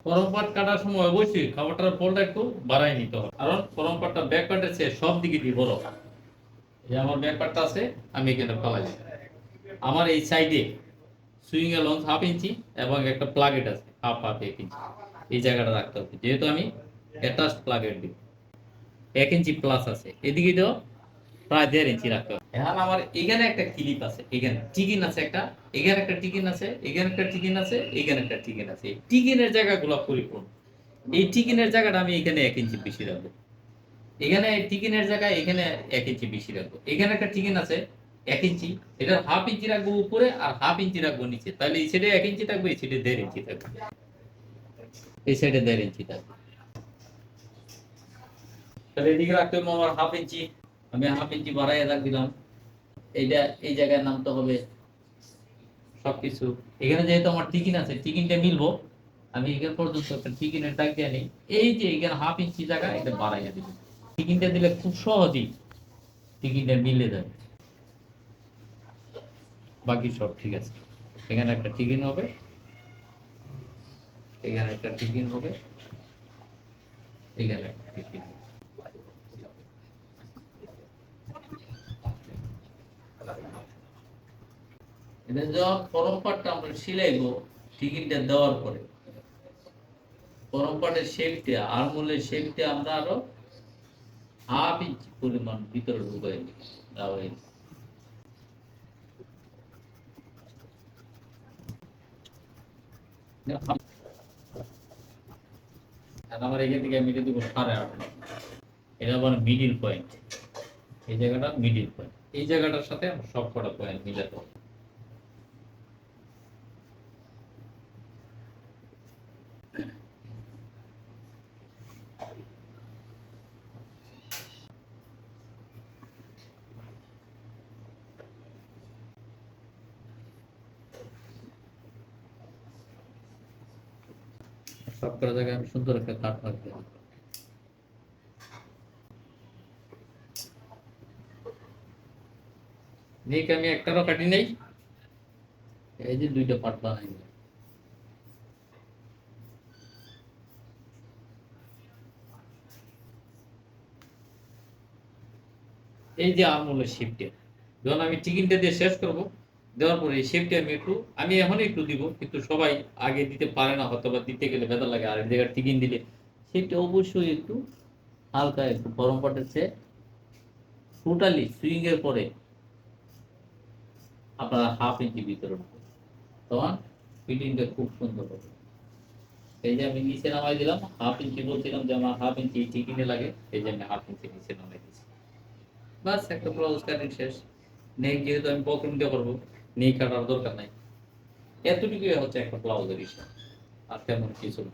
Form part কাটার সময় অবশ্যই খাবারটার পোলটা একটু বাড়াই নিতে হবে, কারণ ফরম পার্টটা ব্যাক পার্টের চেয়ে সব দিকে দিয়ে বড়। এই আমার ব্যাক পার্টটা আছে, আমি এখানে ফেলাই। আমার এই সাইডে সুইং এ লঞ্চ 1/2 ইঞ্চি এবং একটা প্লাগেট আছে হাফ 1 ইঞ্চি, এই জায়গাটা রাখতে হবে, যেহেতু আমি অ্যাটাচ প্লাগেট দিব। 1 ইঞ্চি প্লাস আছে, এদিকে তো প্রায় 1.5 ইঞ্চি রাখতে হবে। এখন আমার এখানে একটা ক্লিপ আছে, এখানে টিকিন আছে একটা, এখানে একটা টিকিন আছে, এখানে একটা টিকিন আছে, এখানে একটা টিকিন আছে। এই টিকিনের জায়গাগুলো পরিপূর্ণ। এই টিকিনের জায়গাটা আমি এখানে 1 ইঞ্চি বেশি রাখবো, এখানে টিকিনের জায়গায় এখানে 1 ইঞ্চি বেশি রাখবো। এখানে একটা টিকিন আছে 1 ইঞ্চি, এটা 1/2 ইঞ্চি রাখবো উপরে আর 1/2 ইঞ্চি রাখবো নিচে, তাহলে এই সাইডে 1 ইঞ্চি থাকবে, এই সাইডে 1.5 ইঞ্চি থাকবে, এই সাইডে 1.5 ইঞ্চি থাকবে। তাহলে এদিকে রাখতে হবে আমার 1/2 ইঞ্চি, আমি 1/2 ইঞ্চি বাড়াইয়া রাখ দিলাম। এইটা এই জায়গায় নামতে হবে সবকিছু। এখানে যেহেতু আমার টিকিন আছে, টিকিনটা মিলবো, আমি এখান পর্যন্ত একটা টিকিনের দাগ দিয়ে নিই। এই যে এখানে 1/2 ইঞ্চি জায়গা এটা বাড়াইয়া দিব, টিকিনটা দিলে খুব সহজেই টিকিনটা মিলে যাবে, বাকি সব ঠিক আছে। এখানে একটা টিকিন হবে, এখানে একটা টিকিন হবে, এখানে একটা টিকিন হবে। এটা যখন ফরম পার্টটা আমরা সিলাইবো, টিকিনটা দেওয়ার পরে ফরম পার্টের শেপটা, আর্মহোলের শেপটা আমরা আরো 1/2 ইঞ্চি পরিমাণ ভিতরে ঢুকাই দিই। আমার এখান থেকে আমি দিব 8.5, এটা আবার মিডিল পয়েন্ট, এই জায়গাটা মিডিল পয়েন্ট, এই জায়গাটার সাথে আমার সব কটা পয়েন্ট মিলাতে হবে। সব কটা জায়গায় আমি সুন্দর একটা কাট রাখতে হবে। নেক আমি একটারও কাটি নাই, এই যে দুইটা পার্ট বানাই নিলাম। এই যে আর্মহোলের শেপটা যখন আমি টিকিনটা দিয়ে শেষ করব, দেওয়ার পরে এই শেপটা আমি এখন একটু দিব, কিন্তু সবাই আগে দিতে পারে না, হয়তো বা দিতে গেলে ভেতর লাগে। আর এই জায়গায় টিকিন দিলে শেপটা অবশ্যই একটু হালকা, একটু গরম পাঠাচ্ছে। টোটালি সুইং এর পরে আপনারা 1/2 ইঞ্চি ভিতরে ঢুকবে, তখন ফিটিংটা খুব সুন্দর হবে। এই যে আমি নিচে নামাই দিলাম 1/2 ইঞ্চি, বলছিলাম যে আমার 1/2 ইঞ্চি টিকিনে লাগে, এই যে আমি 1/2 ইঞ্চি নিচে নামাই দিচ্ছি। বাস একটা ব্লাউজ কাটিং শেষ। নেক যেহেতু আমি বক্রম দিয়ে করবো, নেক কাটার দরকার নাই, এতটুকুই হচ্ছে একটা ব্লাউজের হিসাব, আর তেমন কিছু না।